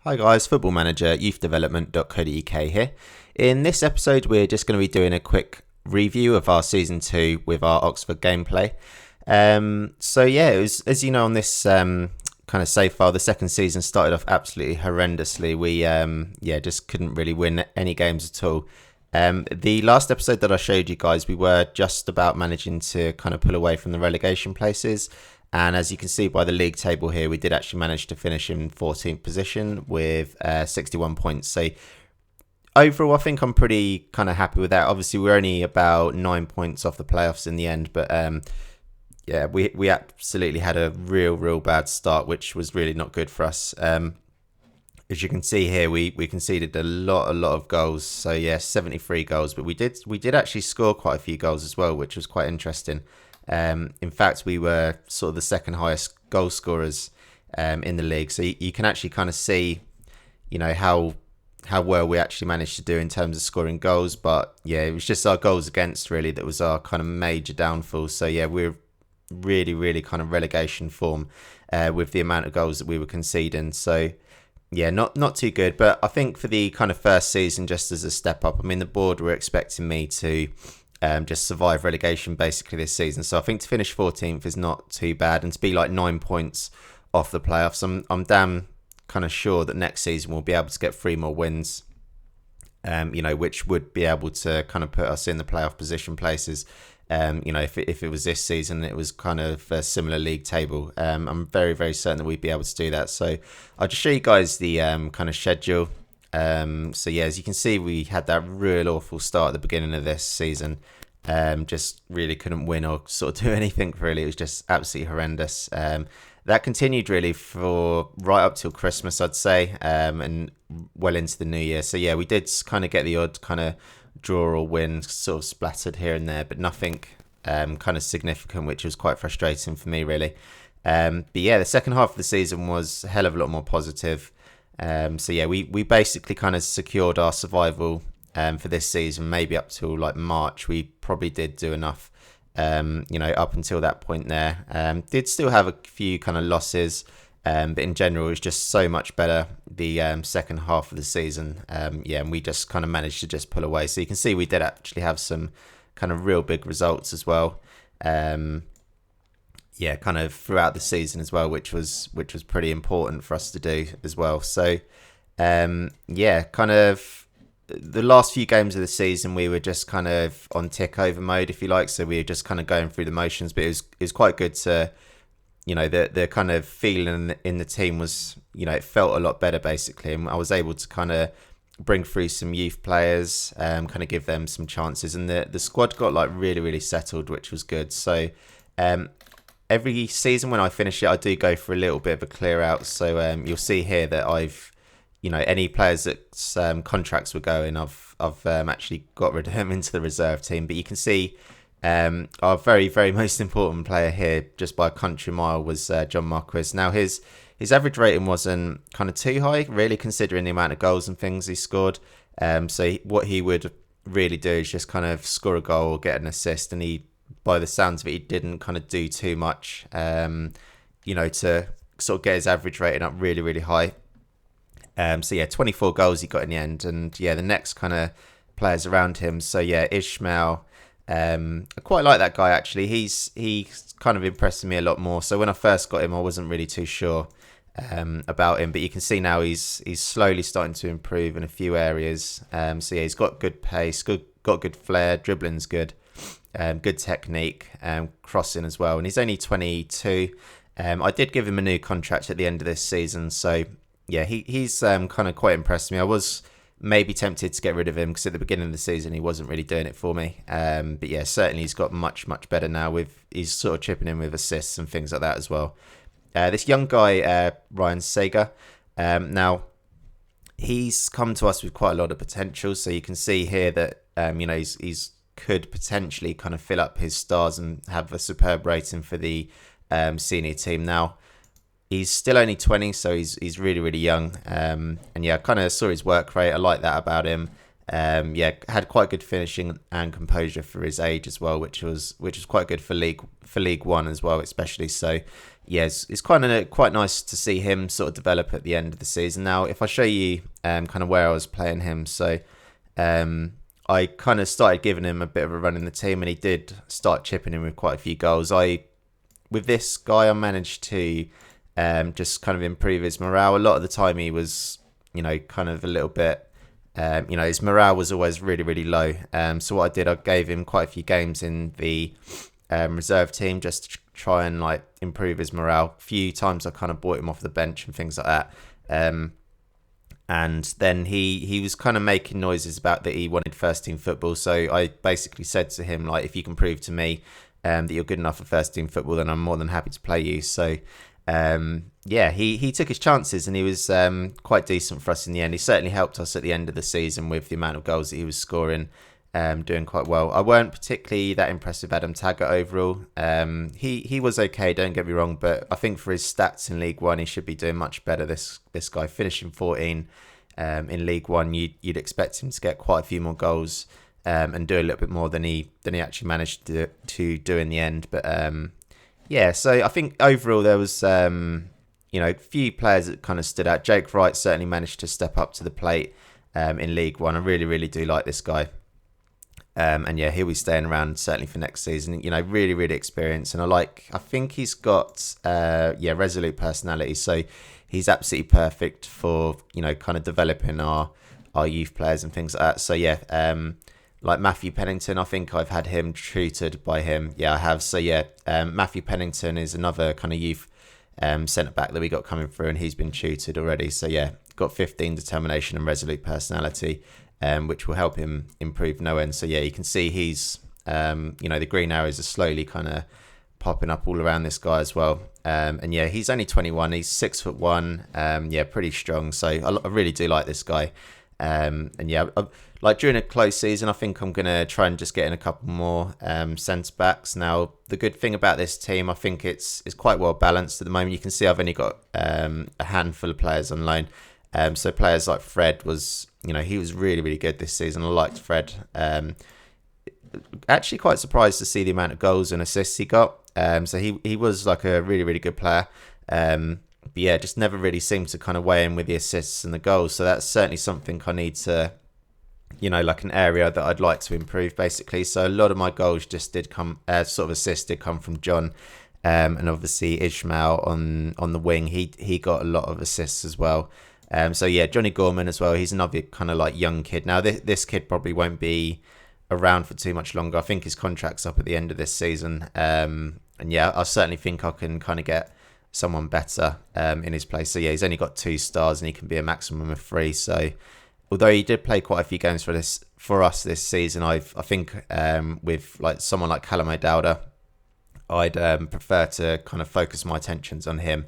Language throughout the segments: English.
Hi guys, Football-ManagerYouthDevelopment.co.uk here. In this episode we're just going to be doing a quick review of our Season 2 with our Oxford gameplay. It was, as you know, on this kind of save file, the second season started off absolutely horrendously. We just couldn't really win any games at all. The last episode that I showed you guys, we were just about managing to kind of pull away from the relegation places. And as you can see by the league table here, we did actually manage to finish in 14th position with 61 points. So overall, I think I'm pretty kind of happy with that. Obviously, we're only about 9 points off the playoffs in the end. But we absolutely had a real bad start, which was really not good for us. As you can see here, we conceded a lot of goals. So yeah, 73 goals. But we did actually score quite a few goals as well, which was quite interesting. In fact, we were sort of the second highest goal scorers in the league. So you can actually kind of see, how well we actually managed to do in terms of scoring goals. But yeah, it was just our goals against really that was our kind of major downfall. So yeah, we're really kind of relegation form with the amount of goals that we were conceding. So yeah, not too good. But I think for the kind of first season, just as a step up, I mean, the board were expecting me to just survive relegation basically this season. So I think to finish 14th is not too bad, and to be like 9 points off the playoffs, I'm damn kind of sure that next season we'll be able to get 3 more wins, which would be able to kind of put us in the playoff position places. If it was this season, it was kind of a similar league table. I'm very certain that we'd be able to do that. So I'll just show you guys the kind of schedule. As you can see, we had that real awful start at the beginning of this season. Just really couldn't win or sort of do anything really. It was just absolutely horrendous. That continued really for right up till Christmas, I'd say, and well into the new year. So yeah, we did kind of get the odd kind of draw or win sort of splattered here and there, but nothing kind of significant, which was quite frustrating for me really. The second half of the season was a hell of a lot more positive. We basically kind of secured our survival for this season, maybe up till like March. We probably did do enough, up until that point there. Did still have a few kind of losses, but in general, it was just so much better the second half of the season. And we just kind of managed to just pull away. So you can see we did actually have some kind of real big results as well. Kind of throughout the season as well, which was pretty important for us to do as well. So, kind of the last few games of the season, we were just kind of on tick over mode, if you like. So we were just kind of going through the motions, but it was quite good to, the kind of feeling in the team was, it felt a lot better basically. And I was able to kind of bring through some youth players, kind of give them some chances. And the squad got like really settled, which was good. So, every season when I finish it, I do go for a little bit of a clear out. So you'll see here that I've, any players that contracts were going, I've actually got rid of them into the reserve team. But you can see our very most important player here, just by a country mile, was John Marquis. Now his average rating wasn't kind of too high, really, considering the amount of goals and things he scored. So what he would really do is just kind of score a goal or get an assist, and by the sounds of it, he didn't kind of do too much, to sort of get his average rating up really high. 24 goals he got in the end. And yeah, the next kind of players around him. So yeah, Ishmael, I quite like that guy actually. He's kind of impressed me a lot more. So when I first got him, I wasn't really too sure about him, but you can see now he's slowly starting to improve in a few areas. He's got good pace, got good flair, dribbling's good. Good technique, crossing as well, and he's only 22. I did give him a new contract at the end of this season, so yeah, he's kind of quite impressed me. I was maybe tempted to get rid of him because at the beginning of the season he wasn't really doing it for me. But yeah, certainly he's got much better now. He's sort of chipping in with assists and things like that as well. This young guy, Ryan Sager, now he's come to us with quite a lot of potential. So you can see here that he's could potentially kind of fill up his stars and have a superb rating for the senior team. Now he's still only 20, so he's really young. And yeah, I kind of saw his work rate. I like that about him. Had quite good finishing and composure for his age as well, which was quite good for League One as well, especially. So yeah, it's quite nice to see him sort of develop at the end of the season. Now, if I show you kind of where I was playing him, so I kind of started giving him a bit of a run in the team, and he did start chipping in with quite a few goals. With this guy, I managed to just kind of improve his morale. A lot of the time he was, kind of a little bit, his morale was always really, really low. So what I did, I gave him quite a few games in the reserve team just to try and like improve his morale. A few times I kind of brought him off the bench and things like that. And then he was kind of making noises about that he wanted first team football. So I basically said to him, like, if you can prove to me that you're good enough for first team football, then I'm more than happy to play you. So he took his chances, and he was quite decent for us in the end. He certainly helped us at the end of the season with the amount of goals that he was scoring, doing quite well. I weren't particularly that impressed with Adam Taggart overall. He was okay, don't get me wrong, but I think for his stats in League One, he should be doing much better. This guy finishing 14 in League One, you'd expect him to get quite a few more goals and do a little bit more than he actually managed to do in the end. But so I think overall there was a few players that kind of stood out. Jake Wright certainly managed to step up to the plate in League One. I really, really do like this guy. He'll be staying around certainly for next season. Really, really experienced, and I think he's got resolute personality. So he's absolutely perfect for kind of developing our youth players and things like that. So like Matthew Pennington, I think I've had him tutored by him. Yeah, I have. So Matthew Pennington is another kind of youth centre back that we got coming through, and he's been tutored already. So got 15 determination and resolute personality. Which will help him improve no end. So you can see he's, the green arrows are slowly kind of popping up all around this guy as well. He's only 21. He's 6'1". Pretty strong. So I really do like this guy. Like during a close season, I think I'm gonna try and just get in a couple more centre backs. Now, the good thing about this team, I think it's quite well balanced at the moment. You can see I've only got a handful of players on loan. So players like Fred was, he was really, really good this season. I liked Fred. Actually quite surprised to see the amount of goals and assists he got. So he was like a really, really good player. Just never really seemed to kind of weigh in with the assists and the goals. So that's certainly something I need to, like an area that I'd like to improve basically. So a lot of my goals just did come, assists did come from John. And obviously Ishmael on the wing, he got a lot of assists as well. Johnny Gorman as well. He's another kind of like young kid. Now, this kid probably won't be around for too much longer. I think his contract's up at the end of this season. I certainly think I can kind of get someone better in his place. So, he's only got 2 stars and he can be a maximum of 3. So, although he did play quite a few games for us this season, I think with like someone like Callum O'Dowda, I'd prefer to kind of focus my attentions on him.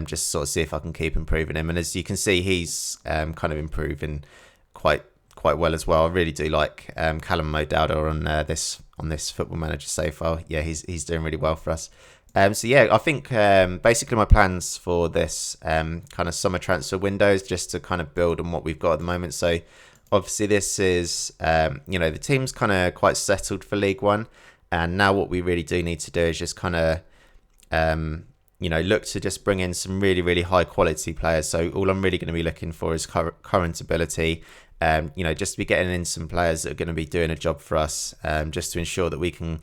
Just sort of see if I can keep improving him. And as you can see, he's kind of improving quite well as well. I really do like Callum O'Dowda on this Football Manager save file. Yeah, he's doing really well for us. I think basically my plans for this kind of summer transfer window is just to kind of build on what we've got at the moment. So obviously this is, the team's kind of quite settled for League One. And now what we really do need to do is just kind of, look to just bring in some really, really high quality players. So all I'm really going to be looking for is current ability. Just to be getting in some players that are going to be doing a job for us, just to ensure that we can,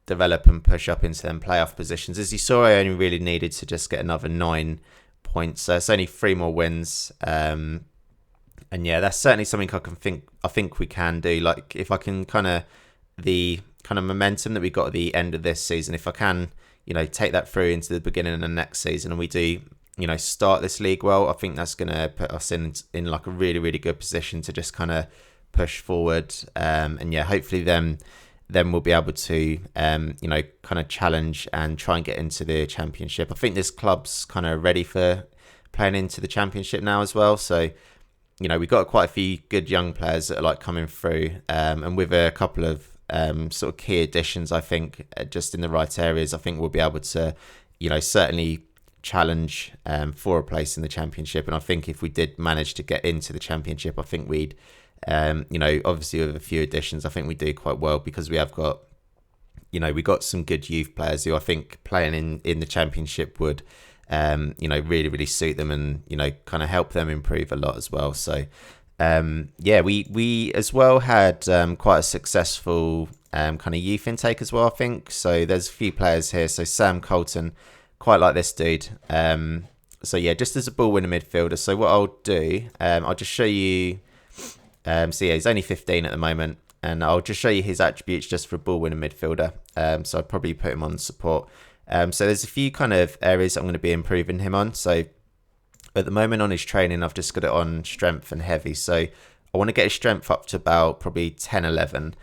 develop and push up into them playoff positions. As you saw, I only really needed to just get another 9 points. So it's only 3 more wins. That's certainly something I think we can do. Like if I can the kind of momentum that we got at the end of this season, if I can, take that through into the beginning of the next season, and we do, start this league well, I think that's going to put us in like a really, really good position to just kind of push forward. Hopefully then we'll be able to, kind of challenge and try and get into the championship. I think this club's kind of ready for playing into the championship now as well. So, we've got quite a few good young players that are like coming through, and with a couple of sort of key additions, I think just in the right areas, I think we'll be able to, certainly challenge for a place in the championship. And I think if we did manage to get into the championship, I think we'd, obviously with a few additions, I think we do quite well because we have got, we got some good youth players who I think playing in the championship would, really, really suit them and, kind of help them improve a lot as well. So, we as well had quite a successful kind of youth intake as well, I think. So there's a few players here. So Sam Colton, quite like this dude. Just as a ball winner midfielder. So what I'll do, I'll just show you. He's only 15 at the moment, and I'll just show you his attributes just for a ball winner midfielder. So I'd probably put him on support. So there's a few kind of areas I'm going to be improving him on. So at the moment on his training, I've just got it on strength and heavy. So I want to get his strength up to about probably 10, 11.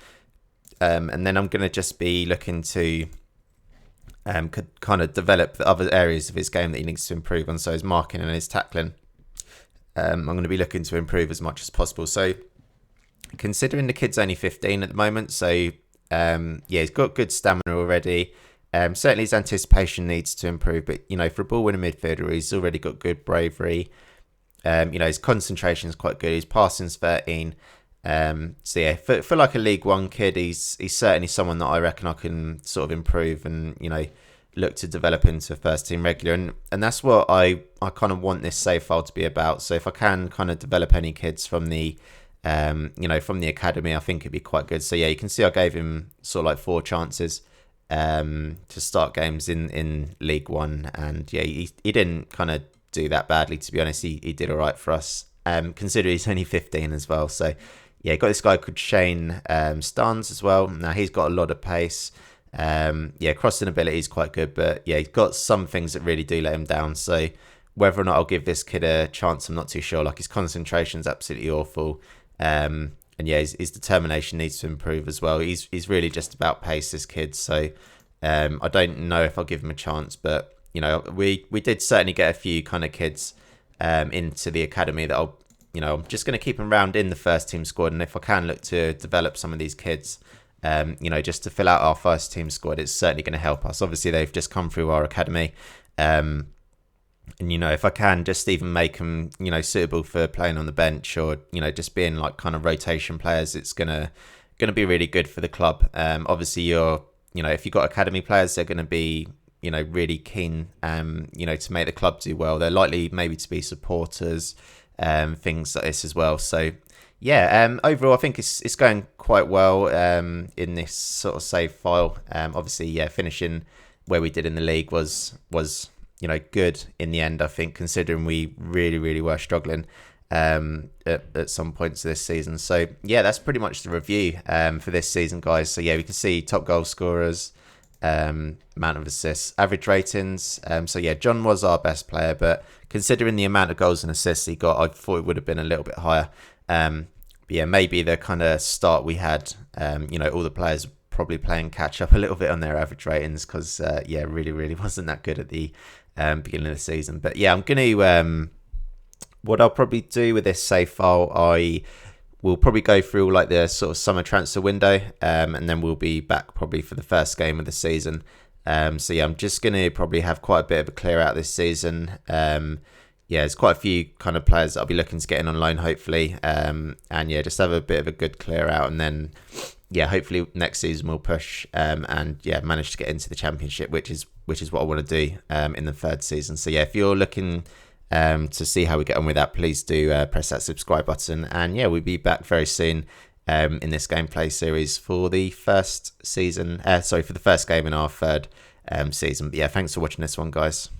And then I'm going to just be looking to kind of develop the other areas of his game that he needs to improve on. So his marking and his tackling. I'm going to be looking to improve as much as possible. So considering the kid's only 15 at the moment, so he's got good stamina already. Certainly his anticipation needs to improve, but for a ball winner midfielder, he's already got good bravery. His concentration is quite good. His passing's 13. For like a League One kid, he's certainly someone that I reckon I can sort of improve and look to develop into first team regular, and that's what I kind of want this save file to be about. So if I can kind of develop any kids from the from the academy, I think it'd be quite good. So you can see I gave him sort of like 4 chances to start games in League One, and he didn't kind of do that badly, to be honest. He did all right for us, considering he's only 15 as well. So got this guy called Shane Starnes as well. Now he's got a lot of pace. Crossing ability is quite good, but he's got some things that really do let him down. So whether or not I'll give this kid a chance, I'm not too sure. Like his concentration's absolutely awful, and his determination needs to improve as well. He's really just about pace, this kid. So I don't know if I'll give him a chance, but we did certainly get a few kind of kids into the academy that I'm just going to keep them around in the first team squad, and if I can look to develop some of these kids. Just to fill out our first team squad, it's certainly going to help us. Obviously, they've just come through our academy. And, if I can just even make them, suitable for playing on the bench or, just being like kind of rotation players, it's going to be really good for the club. Obviously, if you've got academy players, they're going to be, really keen, to make the club do well. They're likely maybe to be supporters, things like this as well. So, overall, I think it's going quite well in this sort of save file. Obviously, finishing where we did in the league was good in the end, I think, considering we really, really were struggling at some points of this season. So, that's pretty much the review for this season, guys. So, we can see top goal scorers, amount of assists, average ratings. John was our best player, but considering the amount of goals and assists he got, I thought it would have been a little bit higher. Maybe the kind of start we had, all the players probably playing catch up a little bit on their average ratings because, really, really wasn't that good at the beginning of the season. But I'm going to, what I'll probably do with this save file, I will probably go through like the sort of summer transfer window, and then we'll be back probably for the first game of the season. I'm just going to probably have quite a bit of a clear out this season. There's quite a few kind of players that I'll be looking to get in on loan, hopefully. Just have a bit of a good clear out. And then, hopefully next season we'll push manage to get into the championship, which is what I want to do in the third season. So, if you're looking to see how we get on with that, please do press that subscribe button. And, we'll be back very soon in this gameplay series for the first season. For the first game in our third season. But, thanks for watching this one, guys.